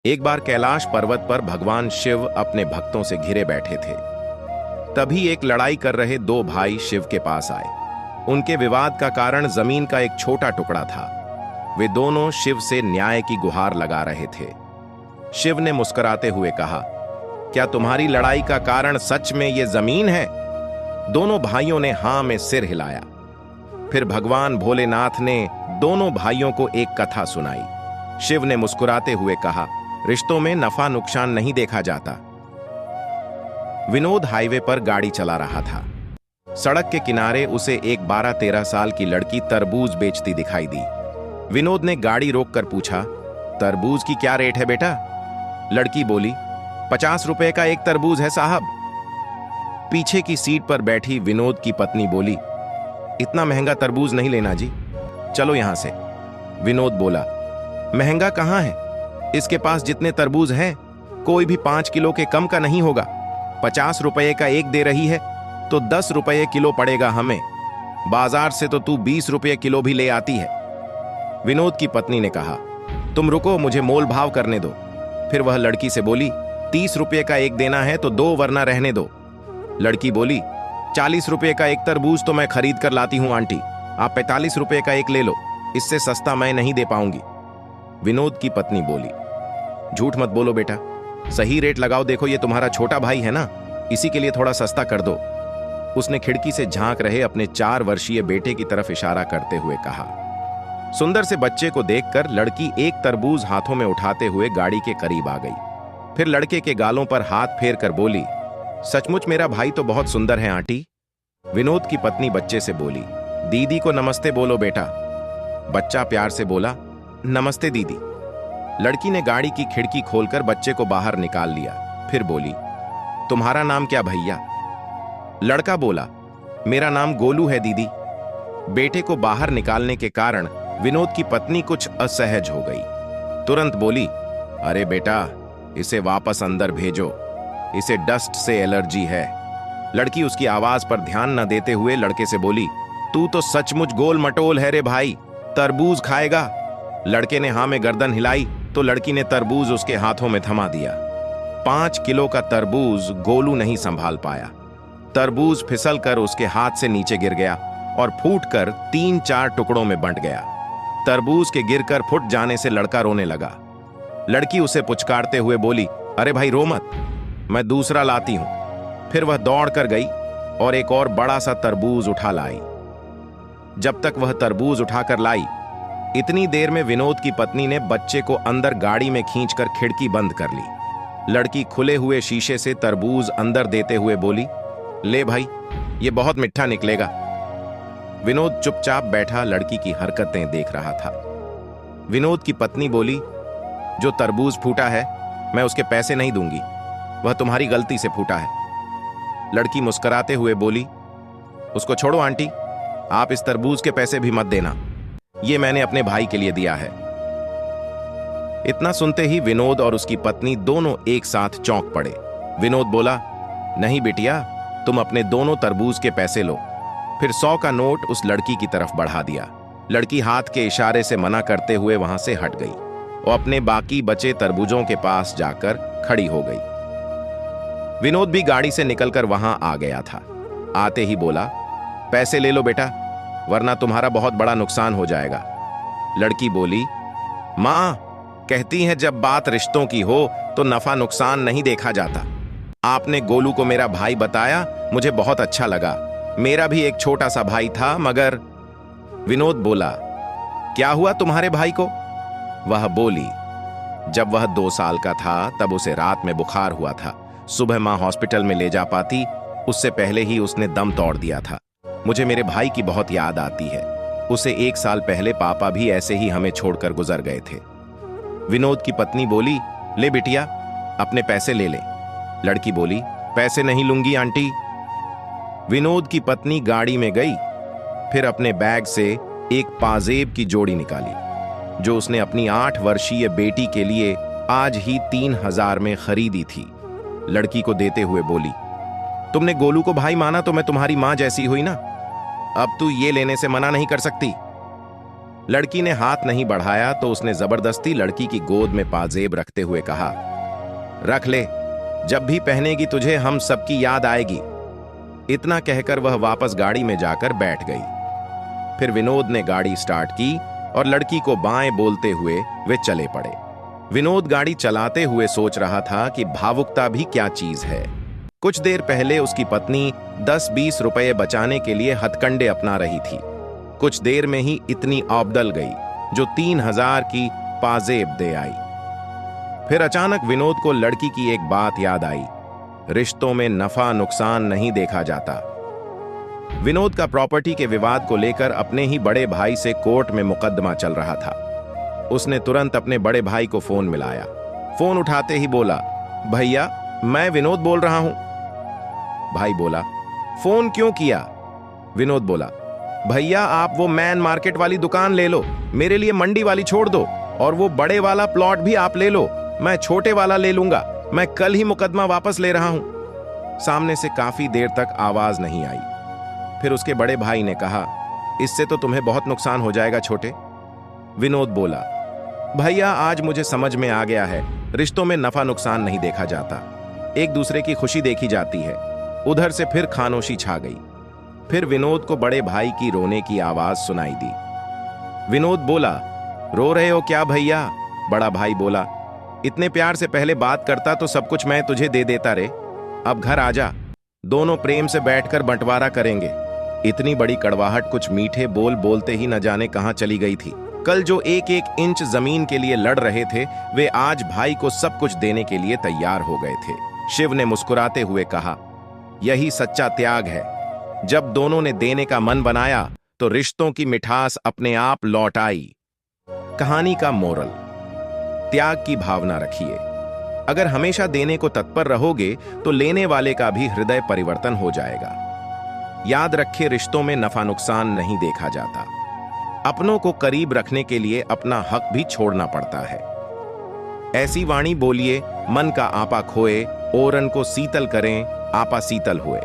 एक बार कैलाश पर्वत पर भगवान शिव अपने भक्तों से घिरे बैठे थे। तभी एक लड़ाई कर रहे दो भाई शिव के पास आए। उनके विवाद का कारण जमीन का एक छोटा टुकड़ा था। वे दोनों शिव से न्याय की गुहार लगा रहे थे। शिव ने मुस्कुराते हुए कहा, क्या तुम्हारी लड़ाई का कारण सच में ये जमीन है? दोनों भाइयों ने हां में सिर हिलाया। फिर भगवान भोलेनाथ ने दोनों भाइयों को एक कथा सुनाई। शिव ने मुस्कुराते हुए कहा, रिश्तों में नफा नुकसान नहीं देखा जाता। विनोद हाईवे पर गाड़ी चला रहा था। सड़क के किनारे उसे एक 12-13 साल की लड़की तरबूज बेचती दिखाई दी। विनोद ने गाड़ी रोककर पूछा, तरबूज की क्या रेट है बेटा? लड़की बोली, 50 रुपए का एक तरबूज है साहब। पीछे की सीट पर बैठी विनोद की पत्नी बोली, इतना महंगा तरबूज नहीं लेना जी, चलो यहां से। विनोद बोला, महंगा कहां है? इसके पास जितने तरबूज हैं कोई भी 5 किलो के कम का नहीं होगा। 50 रुपए का एक दे रही है तो 10 रुपए किलो पड़ेगा हमें। बाजार से तो तू 20 रुपए किलो भी ले आती है। विनोद की पत्नी ने कहा, तुम रुको, मुझे मोल भाव करने दो। फिर वह लड़की से बोली, 30 रुपए का एक देना है तो 2 वरना रहने दो। लड़की बोली, 40 रुपए का एक तरबूज तो मैं खरीद कर लाती हूं आंटी, आप 45 रुपए का एक ले लो, इससे सस्ता मैं नहीं दे पाऊंगी। विनोद की पत्नी बोली, झूठ मत बोलो बेटा, सही रेट लगाओ, देखो ये तुम्हारा छोटा भाई है ना, इसी के लिए थोड़ा सस्ता कर दो। उसने खिड़की से झांक रहे अपने 4 वर्षीय बेटे की तरफ इशारा करते हुए कहा। सुंदर से बच्चे को देखकर लड़की एक तरबूज हाथों में उठाते हुए गाड़ी के करीब आ गई। फिर लड़के के गालों पर हाथ फेर कर बोली, सचमुच मेरा भाई तो बहुत सुंदर है आंटी। विनोद की पत्नी बच्चे से बोली, दीदी को नमस्ते बोलो बेटा। बच्चा प्यार से बोला, नमस्ते दीदी। लड़की ने गाड़ी की खिड़की खोलकर बच्चे को बाहर निकाल लिया। फिर बोली, तुम्हारा नाम क्या भैया? लड़का बोला, मेरा नाम गोलू है दीदी। बेटे को बाहर निकालने के कारण विनोद की पत्नी कुछ असहज हो गई। तुरंत बोली, अरे बेटा, इसे वापस अंदर भेजो, इसे डस्ट से एलर्जी है। लड़की उसकी आवाज पर ध्यान न देते हुए लड़के से बोली, तू तो सचमुच गोल मटोल है रे भाई, तरबूज खाएगा? लड़के ने हां में गर्दन हिलाई तो लड़की ने तरबूज उसके हाथों में थमा दिया। 5 किलो का तरबूज गोलू नहीं संभाल पाया। तरबूज फिसल कर उसके हाथ से नीचे गिर गया और फूटकर 3-4 टुकड़ों में बंट गया। तरबूज के गिरकर फुट जाने से लड़का रोने लगा। लड़की उसे पुचकारते हुए बोली, अरे भाई रो मत, मैं दूसरा लाती हूं। फिर वह दौड़कर गई और एक और बड़ा सा तरबूज उठा लाई। जब तक वह तरबूज उठाकर लाई, इतनी देर में विनोद की पत्नी ने बच्चे को अंदर गाड़ी में खींचकर खिड़की बंद कर ली। लड़की खुले हुए शीशे से तरबूज अंदर देते हुए बोली, ले भाई, ये बहुत मीठा निकलेगा। विनोद चुपचाप बैठा लड़की की हरकतें देख रहा था। विनोद की पत्नी बोली, जो तरबूज फूटा है मैं उसके पैसे नहीं दूंगी, वह तुम्हारी गलती से फूटा है। लड़की मुस्कुराते हुए बोली, उसको छोड़ो आंटी, आप इस तरबूज के पैसे भी मत देना, ये मैंने अपने भाई के लिए दिया है। इतना सुनते ही विनोद और उसकी पत्नी दोनों एक साथ चौंक पड़े। विनोद बोला, नहीं बिटिया, तुम अपने दोनों तरबूज के पैसे लो। फिर 100 का नोट उस लड़की की तरफ बढ़ा दिया। लड़की हाथ के इशारे से मना करते हुए वहां से हट गई और अपने बाकी बचे तरबूजों के पास जाकर खड़ी हो गई। विनोद भी गाड़ी से निकलकर वहां आ गया था। आते ही बोला, पैसे ले लो बेटा, वरना तुम्हारा बहुत बड़ा नुकसान हो जाएगा। लड़की बोली, मां कहती हैं जब बात रिश्तों की हो तो नफा नुकसान नहीं देखा जाता। आपने गोलू को मेरा भाई बताया, मुझे बहुत अच्छा लगा। मेरा भी एक छोटा सा भाई था मगर। विनोद बोला, क्या हुआ तुम्हारे भाई को? वह बोली, जब वह 2 साल का था तब उसे रात में बुखार हुआ था। सुबह मां हॉस्पिटल में ले जा पाती, उससे पहले ही उसने दम तोड़ दिया था। मुझे मेरे भाई की बहुत याद आती है। उसे 1 साल पहले पापा भी ऐसे ही हमें छोड़कर गुजर गए थे। विनोद की पत्नी बोली, ले बिटिया, अपने पैसे ले ले। लड़की बोली, पैसे नहीं लूंगी आंटी। विनोद की पत्नी गाड़ी में गई, फिर अपने बैग से एक पाजेब की जोड़ी निकाली जो उसने अपनी 8 वर्षीय बेटी के लिए आज ही 3000 में खरीदी थी। लड़की को देते हुए बोली, तुमने गोलू को भाई माना तो मैं तुम्हारी मां जैसी हुई ना, अब तू ये लेने से मना नहीं कर सकती। लड़की ने हाथ नहीं बढ़ाया तो उसने जबरदस्ती लड़की की गोद में पाजेब रखते हुए कहा, रख ले, जब भी पहनेगी तुझे हम सबकी याद आएगी। इतना कहकर वह वापस गाड़ी में जाकर बैठ गई। फिर विनोद ने गाड़ी स्टार्ट की और लड़की को बाएं बोलते हुए वे चले पड़े। विनोद गाड़ी चलाते हुए सोच रहा था कि भावुकता भी क्या चीज है। कुछ देर पहले उसकी पत्नी 10-20 रुपए बचाने के लिए हथकंडे अपना रही थी। कुछ देर में ही इतनी औबदल गई जो 3000 की पाजेब दे आई। फिर अचानक विनोद को लड़की की एक बात याद आई, रिश्तों में नफा नुकसान नहीं देखा जाता। विनोद का प्रॉपर्टी के विवाद को लेकर अपने ही बड़े भाई से कोर्ट में मुकदमा चल रहा था। उसने तुरंत अपने बड़े भाई को फोन मिलाया। फोन उठाते ही बोला, भैया मैं विनोद बोल रहा हूं। भाई बोला, फोन क्यों किया? विनोद बोला, भैया आप वो मैन मार्केट वाली दुकान ले लो, मेरे लिए मंडी वाली छोड़ दो, और वो बड़े वाला प्लॉट भी आप ले लो, मैं छोटे वाला ले लूंगा, मैं कल ही मुकदमा वापस ले रहा हूं। सामने से काफी देर तक आवाज नहीं आई। फिर उसके बड़े भाई ने कहा, इससे तो तुम्हें बहुत नुकसान हो जाएगा छोटे। विनोद बोला, भैया आज मुझे समझ में आ गया है, रिश्तों में नफा नुकसान नहीं देखा जाता, एक दूसरे की खुशी देखी जाती है। उधर से फिर खामोशी छा गई। फिर विनोद को बड़े भाई की रोने की आवाज सुनाई दी। विनोद बोला, रो रहे हो क्या भैया? बड़ा भाई बोला, इतने प्यार से पहले बात करता तो सब कुछ मैं तुझे दे देता रे। अब घर आजा, दोनों प्रेम से बैठकर बंटवारा करेंगे। इतनी बड़ी कड़वाहट कुछ मीठे बोल बोलते ही न जाने कहां चली गई थी। कल जो एक एक इंच जमीन के लिए लड़ रहे थे, वे आज भाई को सब कुछ देने के लिए तैयार हो गए थे। शिव ने मुस्कुराते हुए कहा, यही सच्चा त्याग है। जब दोनों ने देने का मन बनाया तो रिश्तों की मिठास अपने आप लौट आई। कहानी का मोरल, त्याग की भावना रखिए। अगर हमेशा देने को तत्पर रहोगे तो लेने वाले का भी हृदय परिवर्तन हो जाएगा। याद रखिए, रिश्तों में नफा नुकसान नहीं देखा जाता। अपनों को करीब रखने के लिए अपना हक भी छोड़ना पड़ता है। ऐसी वाणी बोलिए, मन का आपा खोए, ओरन को शीतल करें, आपा शीतल हुए।